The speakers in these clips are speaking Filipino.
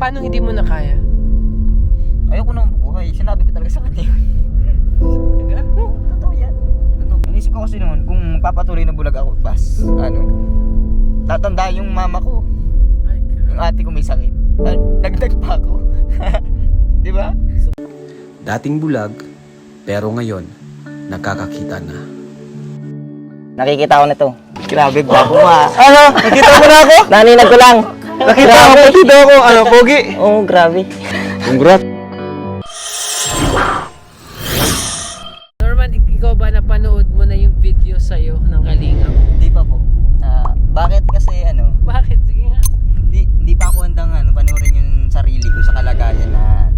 Paano hindi mo na kaya? Ayoko nang buhay. Sinabi ko talaga sa kanya yun. Oo, totoo yan. Totoo. Inisip ko kasi noon, kung papatuloy na bulag ako, tatanda yung mama ko. Yung ate ko may sakit. Dagdag pa ako. Di ba? Dating bulag, pero ngayon, nakakakita na. Nakikita ko na to. Grabe, gwapo ma. Ano? Nakita mo na ako? Naninag ko lang. Nakita ko pati daw ako, pogi. Oo, grabe. Congrats! Norman, ikaw ba napanood mo na yung video sa'yo ng Kalingap? Hindi pa po. Bakit kasi Bakit? Sige nga. hindi pa ako handang panoorin yung sarili ko sa kalagayan na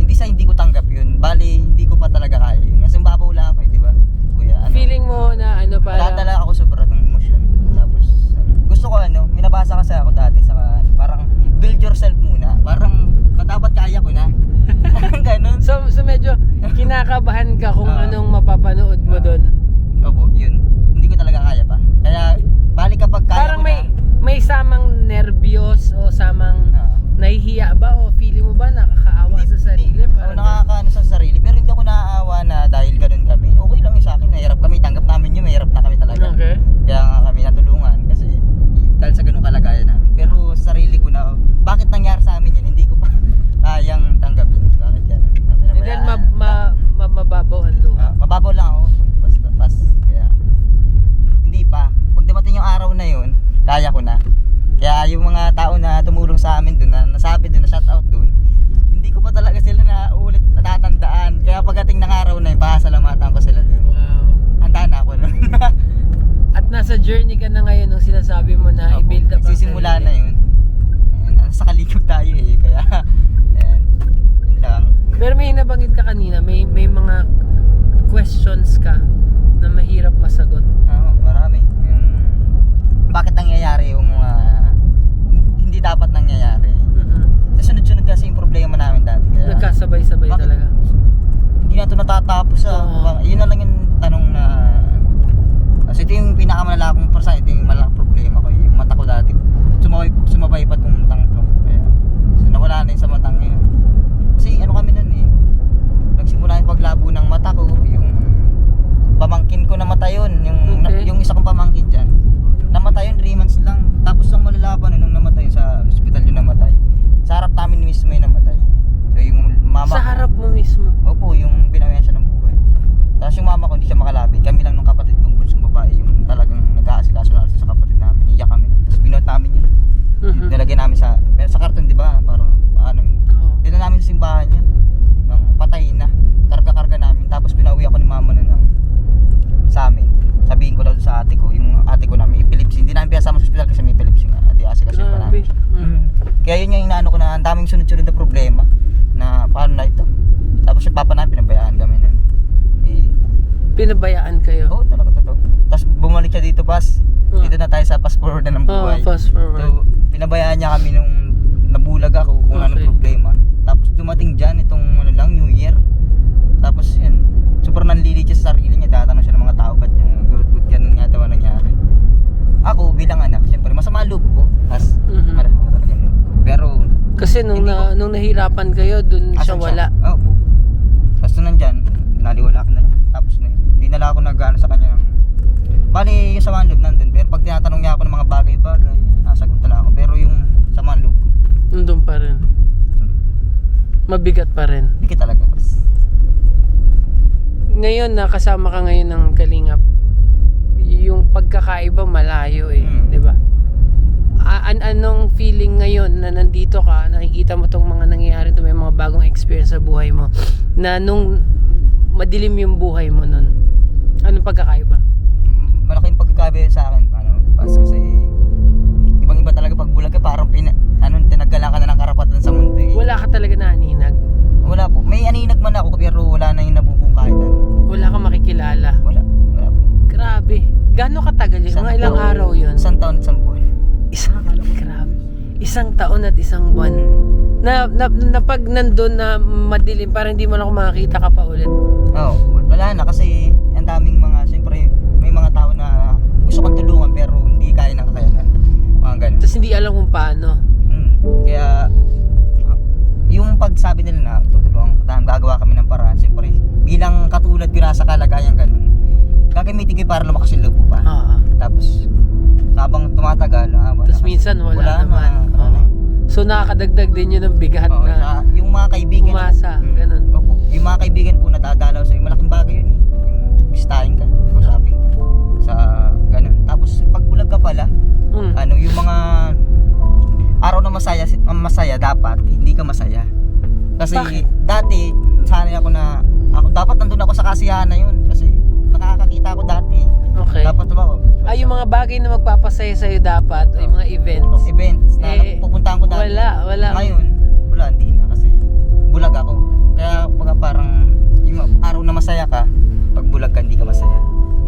hindi ko tanggap yun. Bali, hindi ko pa talaga kaya yun. Kasi babaw lang ako di ba? Kuya, Feeling mo na Dala ako sobra ng emosyon. Tapos, gusto ko minabasa kasi ako dati sa parang build yourself muna. Parang, dapat kaya ko na. Ganun. So medyo kinakabahan ka kung anong mapapanood mo doon. Opo, yun. Hindi ko talaga kaya pa. Kaya, bali kapag kaya Parang ko may samang nervyos o samang nahihiya ba o feeling mo ba nakakaawa sa sarili? Parang nakakaano sa sarili. Pero hindi ako naaawa na dahil ganun kami. Okay lang yung sa akin. Nahirap kami. Tanggap namin yun. Mahirap na kami talaga. Okay. Kaya nga kami natulungan. Kasi dahil sa ganung kalagayan namin. Pero sa sarili ko na, bakit nangyari sa amin yan? Hindi ko pa kayang tanggapin. Bakit ganun? And then mababaw ang luha. Mababaw lang ako. Kaya hindi pa. Pag dumating yung araw na yun, kaya ko na. Kaya yung mga tao na tumulong sa amin doon, na nasabi doon, na shout out doon, hindi ko pa talaga sila na ulit natatandaan. Kaya pagdating ng araw na yun, pasalamatan ko sila doon. Wow. Handa na ako nun. At nasa journey ka na ngayon nung sinasabi mo na i-build up ang Nagsisimula sarili. na yun. Ayan, nasa kalikot tayo kaya ayan, yun lang. Pero may nabanggit ka kanina, may mga questions ka na mahirap masagot. Marami. Bakit nangyayari yung mga hindi dapat nangyayari. Sa sunod-sunod kasi yung problema namin dati. Kaya Nagkasabay-sabay bakit? talaga. Hindi na ito natatapos yun na lang yung tanong na kasi ito yung pinakamalala kong persa, ito yung malaking problema ko. Yung mata ko dati sumabay pa itong matang to. Kaya nawala na yun sa matang yun. Kasi kami nun nagsimula yung paglabo ng mata ko. Yung pamangkin ko namatay yun. Yung isa kong pamangkin dyan namatay yun 3 months lang. Tapos ang malalaban nung namatay sa ospital yung namatay. Sa harap namin mismo yung namatay. So yung mama Sa harap mo mismo? Opo, yung binawian siya ng buhay. Tapos yung mama ko hindi siya makalapit. Kami lang nung kapatid kong bunsong babae yung talagang nag-aasikaso na sa kapatid namin. Iyak kami na. Tapos binuhat namin yun. Nilagyan namin sa karton, di ba? Parang dito namin sa simbahan yun. Nang patay na. Karga-karga namin. Tapos pinawi ako ni mama nun sa amin. Sabihin ko daw sa ate ko, yung ate ko namin epilepsy. Hindi namin pinasama sa hospital kasi may epilepsy nga. Adi asikaso pa namin. Kaya yun yung inaano ko na ang daming sunod-sunod na problema na paano na ito. Tapos yung papa namin pinabayaan kami nun. Pinabayaan kayo? Oo, talaga totoo. Tapos bumalik siya dito dito na tayo sa fast forward na ng buhay. Fast forward. So pinabayaan niya kami nung nabulag ako kung anong problema. Tapos dumating dyan itong New Year. Tapos yun, super nanlilit siya sa sarili niya. Tatanong siya ng mga tao ba't ganun nga daw ang nangyari. Ako bilang anak, siyempre masama loob ko. Tapos masama talaga loob ko. Pero kasi nung nahirapan kayo, dun siya wala. Oo. Tapos nung nandyan, naliwala ko na lang. Tapos na yun. Hindi na lang ako nag-ano sa kanya. Bali yung samaan loob nandun. Pero pag tinatanong niya ako ng mga bagay-bagay, nasagot na lang ako. Pero yung samaan loob ko, nandun pa rin. Mabigat pa rin. hindi talaga. Ngayon, nakasama ka ngayon ng Kalingap. Yung pagkakaiba malayo di ba? Anong feeling ngayon na nandito ka, nakikita mo tong mga nangyayari, may mga bagong experience sa buhay mo, na nung madilim yung buhay mo nun, anong pagkakaiba? Malaking pagkakaiba yun sa akin. Kasi ibang-iba talaga pag bulag ka, parang tinagalan ka na ng karapatan sa mundo. Wala ka talaga na aninag? Wala po. May aninag man ako pero wala na yung nabubungkahitan. Wala kang makikilala? Wala po. Grabe. Gaano katagal yun? Mga ilang araw yun? 1 taon at 10 buwan. Grabe. 1 taon at 1 buwan. Na pag nandun na madilim, parang hindi mo na ako makakita ka pa ulit. Oo, wala na kasi ang daming siyempre may mga tao na gusto kang tulungan pero hindi kaya ng kakayanan. Mga ganun. Tapos hindi alam kung paano. Kaya sabi nila na tutulungan kita, gagawa kami ng paraan, siyempre bilang katulad ko nasa kalagayan ganun, gagamitin ko para lumakas yung loob ko pa. Tapos habang tumatagal, Tapos minsan wala naman. ano, So nakakadagdag din yun ng bigat oo, na yung mga kaibigan umasa, ganun. Opo, yung mga kaibigan po na dadalaw sa'yo, malaking bagay yun eh. Yung bistahin ka, kausapin ka sa ganun. Tapos pag bulag ka pala, ano, yung mga araw na masaya dapat hindi ka masaya. Kasi Bakit? dati sanay ako na dapat nandun ako sa kasiyahan na yun kasi nakakakita ako dati. Okay. Dapat ba? Ay, yung mga bagay na magpapasaya sa'yo dapat, o yung mga events. Events na pupuntahan ko dati. Wala. Ngayon, wala, hindi na kasi bulag ako. Kaya parang yung araw na masaya ka, pag bulag ka hindi ka masaya.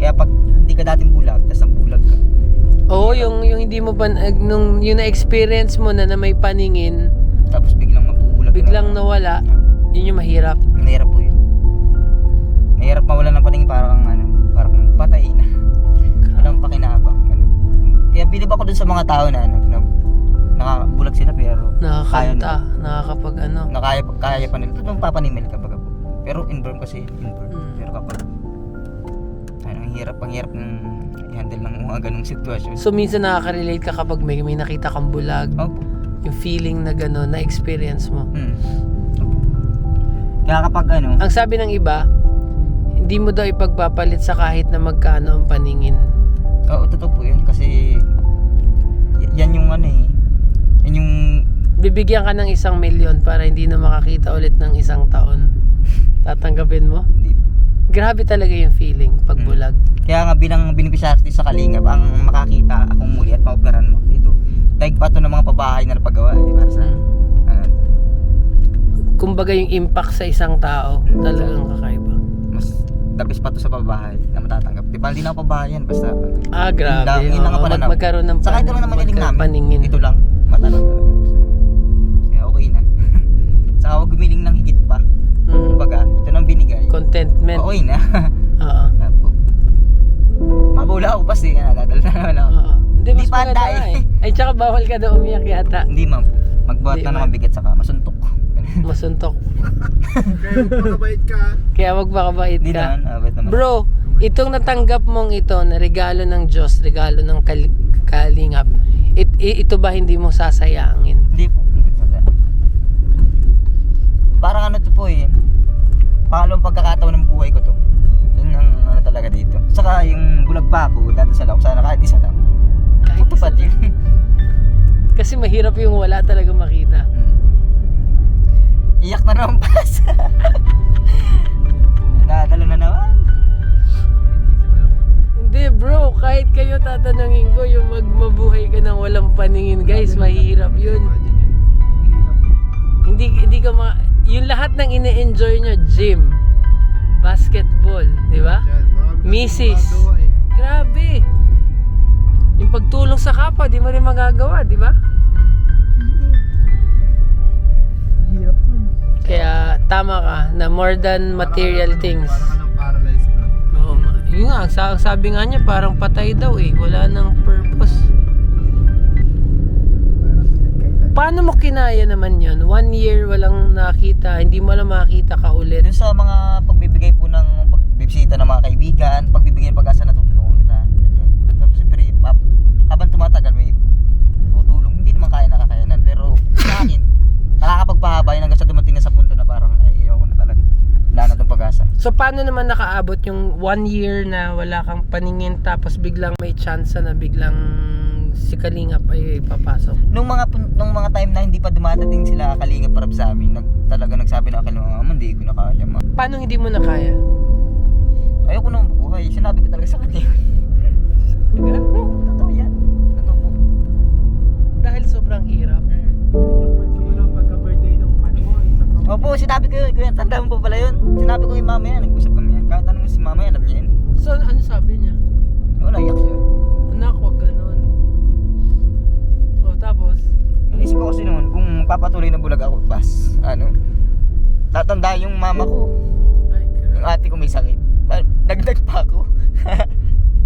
Kaya pag hindi ka dating bulag, tas ang bulag ka. Oo, yung hindi mo pa, yung na-experience mo na may paningin, Tapos biglang mabubulag ka biglang nawala, yun yung mahirap. Mahirap po yun. Mahirap mawala ng paningin parang patay na. Walang pakinabang. Ganun. Kaya bilib ako dun sa mga tao na nakabulag sila pero Nakakanta, nakakapag ano. kaya pa nila. Ito papanimil kapag po. Pero inborn kasi inborn. Pero kapag ang hirap ng i-handle ng mga ganung sitwasyon. So minsan nakaka-relate ka kapag may nakita kang bulag, Opo. yung feeling na gano'n, na experience mo. Opo. Kaya kapag Ang sabi ng iba, hindi mo daw ipagpapalit sa kahit na magkano ang paningin. oo, totoo po yun kasi yan yung yan yung Bibigyan ka ng 1 milyon para hindi na makakita ulit ng 1 taon. Tatanggapin mo? hindi. Grabe talaga yung feeling pag bulag. Kaya nga bilang beneficiary sa Kalingap, ang makakita akong muli at maoperan mo ito. Daig pa ito ng mga pabahay na napagawa para sa Kumbaga yung impact sa isang tao, talagang kakaiba. mas dabis pa ito sa pabahay na matatanggap. Di ba hindi na ako pabahayan basta Grabe. yun lang ang pananaw. Magkaroon ng Saka ito lang naman yung namin. paningin. Ito lang, matanaw talaga. Kaya okay na. Saka huwag gumiling ng higit pa. Kumbaga, ito nang binigay. Contentment. Okay na. Oo. Mabula ako kasi nadadal na naman ako. Hindi, mas Di pa maganda handa nga eh. Ay, tsaka bawal ka daw umiyak yata. Hindi ma'am, magbuhat Di na ba? ng mabigat saka masuntok. Masuntok. Kaya magpakabait ka. Kaya wag makabait Hindi ka. naman, abet naman. Bro, itong natanggap mong ito na regalo ng Diyos, regalo ng Kalingap, ito ba hindi mo sasayangin? Hindi po. Parang to po eh. Pangalawang pagkakataon ng buhay ko to. Yun ang talaga dito. Saka yung bulag pa ako, dadasal ako sana kahit isa lang. Kahit Tutupad isa yun. Kasi mahirap yung wala talaga makita. Iyak na naman pas. Nadalo na naman. Hindi bro, kahit kayo tatanungin ko yung magmabuhay ka ng walang paningin, guys, mahirap yun. Hindi ka yung lahat ng ine-enjoy nyo, gym, basketball, di ba? Misis. Grabe. Yung pagtulong sa kapwa, di mo rin magagawa, di ba? Hirap nun. Kaya tama ka na more than material things. Parang ka ng paralyzed lang. Oo nga. Yun nga, sabi nga niya parang patay daw eh. Wala nang purpose. Paano mo kinaya naman yun? 1 year walang nakita, hindi mo lang makita ka ulit. Dun sa mga pagbibigay po ng pagbibisita ng mga kaibigan, pagbibigay ng pag-asa na tutulungan kita. Ganyan. Tapos siyempre, habang tumatagal may tutulong, hindi naman kaya nakakayanan. Pero sa akin, nakakapagpahaba yun hanggang sa dumating na sa punto na parang ayoko na talaga. Wala na itong pag-asa. So paano naman nakaabot yung 1 year na wala kang paningin tapos biglang may chance na biglang si Kalingap ay ipapasok? Nung mga time na hindi pa dumadating sila Kalingap para sa amin, talaga nagsabi na ako, hindi ko na kaya. Paano hindi mo na kaya? Ayoko nang buhay. Sinabi ko talaga sa kanya. Totoo yan. Totoo po. Dahil sobrang hirap. Yung kwento mo lang pagka-birthday ng isang Opo, sinabi ko yun. Tandaan mo po pala yun. Sinabi ko kay mama yan. Nag-usap kami yan. Kahit anong si mama yan, alam niya yan. So ano sabi niya? Wala, iyak siya. Anak, wag ganun. O tapos? Inisip ko kasi noon, kung magpapatuloy na bulag ako, tatanda yung mama ko. Ay, Yung ate ko may sakit. Dagdag pa ako.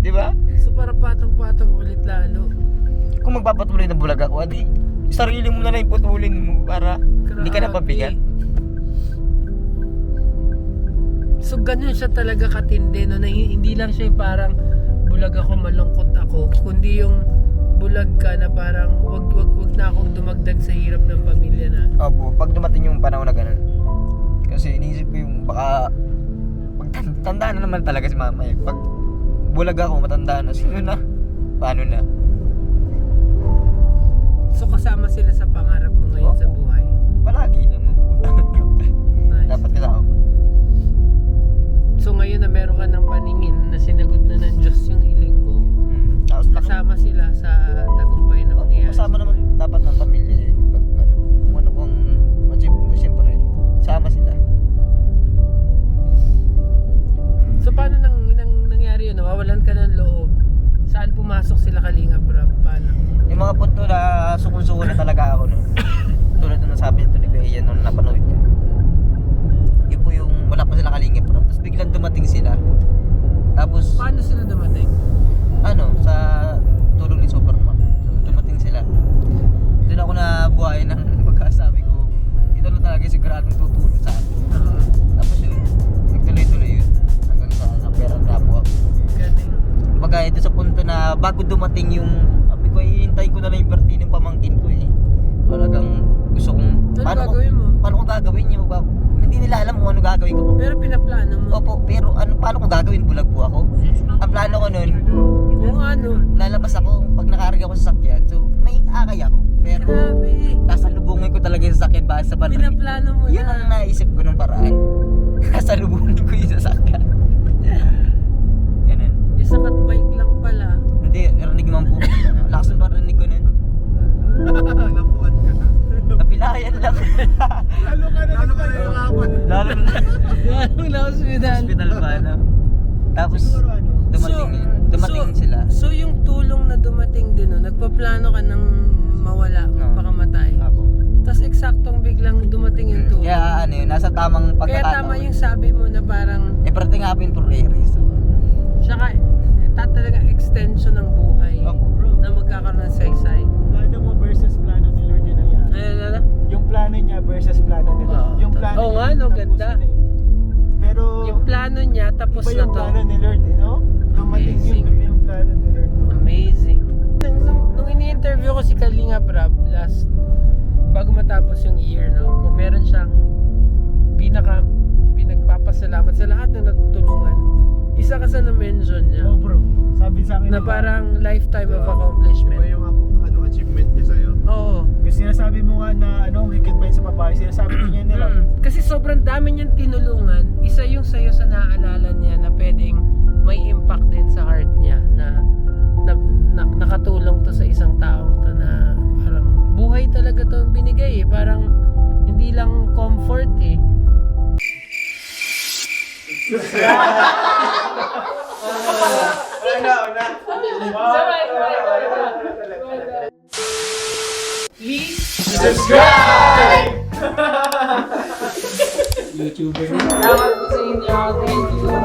Di ba? so parang patong-patong ulit lalo. Kung magpapatuloy na bulag ako, adi, sarili mo na lang iputulin mo para hindi ka Grabe. napabigat. So ganun siya talaga katindi, no? Na hindi lang siya yung parang bulag ako, malungkot ako, kundi yung bulag ka na parang wag na akong dumagdag sa hirap ng pamilya na. Opo, pag dumating yung panahon na ganun. Kasi iniisip ko yung baka pag tandaan na naman talaga si mama eh. Pag bulag ako, matanda na, sino na? Paano na? So kasama sila sa pangarap mo ngayon sa buhay. Palagi naman po. Nice. Dapat kasama. So ngayon na meron ka ng paningin na sinagot na ng Diyos yung hiling mo, Tapos kasama sila sa tagumpay na mangyayari. kasama naman dapat ng pamilya eh. Pag kung ano kung ma-achieve mo, siyempre, sama sila. So paano nangyari yun? Nawawalan ka ng loob? Saan pumasok sila Kalinga Prab? Paano? Yung mga punto na sukul-sukul na talaga ako nun. Tulad na sabi nito ni Kuya Ian nung napanood niya. Yun po yung wala pa sila kalingip. Tapos biglang dumating sila. Tapos Paano sila dumating? ano, sa tulong ni Superman. So dumating sila. Doon ako na buhay ng pagkasabi ko, ito na talaga siguradong tutulong sa atin. Tapos yun, nagtuloy-tuloy yun. Hanggang sa pera na po ako. Galing. Kumbaga ito sa punto na bago dumating yung sabi ko, hihintayin ko na lang yung birthday ng pamangkin ko eh. Talagang gusto kong Ano gagawin mo? paano ko gagawin yung hindi nila alam kung ano gagawin ko. Pero pinaplano mo? Opo, pero paano ko gagawin? Bulag po ako. Ang plano ko nun, Kung ano? lalabas ako pag nakarga ko sa sakyan. So, may akay ako. Pero, Grabe. sasalubungin ko talaga yung sasakyan base sa panahon. Pinaplano mo Yun ang na. naisip ko ng paraan. Sasalubungin ko yung sasakyan. Ganun. Isakat bike lang pala. Hindi, rinig man po. Lakas ng parinig ko nun. Napuan ka na. Napilayan lang. Lalo ka na yung apat. Lalo na. Anong na hospital? Hospital pa, no? Tapos, Siguro ano? dumating sila. So yung tulong na dumating din, no, nagpaplano ka ng mawala, magpakamatay. Apo. Tapos eksaktong biglang dumating yung tulong. Kaya ano yun, nasa tamang Kaya pagkakataon. tama yung sabi mo na parang Parte nga po yung prairie. So, Tsaka, talagang extension ng buhay Opo. na magkakaroon ng saysay. Plano mo versus plano ni Lord yun nangyari. Ano? Yung plano niya versus plano ni Lord. Oo. Yung plano Oo nga, niya, no, tapos ganda. na eh. Pero, Yung plano niya, tapos iba na yung to. plano ni Lord eh, no? Dumating Amazing. yun, iba yung plano ni Lord. Amazing. Nung ini-interview ko si Kalinga Prab last, bago matapos yung year, no, kung meron siyang pinagpapasalamat sa lahat na natutulungan, isa ka sa na-mention niya Oh bro, sabi sa akin na diba? parang lifetime of Iba accomplishment. yung achievement niya sa'yo. Oo. Yung sinasabi mo nga na higit pa yun sa babae, sinasabi niya nila. Kasi sobrang dami niyang tinulungan, isa yung sa'yo sa naaalala niya na pwedeng may impact din sa heart niya na nakatulong to sa isang taong to na parang buhay talaga to ang binigay eh. Parang hindi lang comfort eh. Please subscribe! YouTuber. Salamat po sa inyo. Thank you.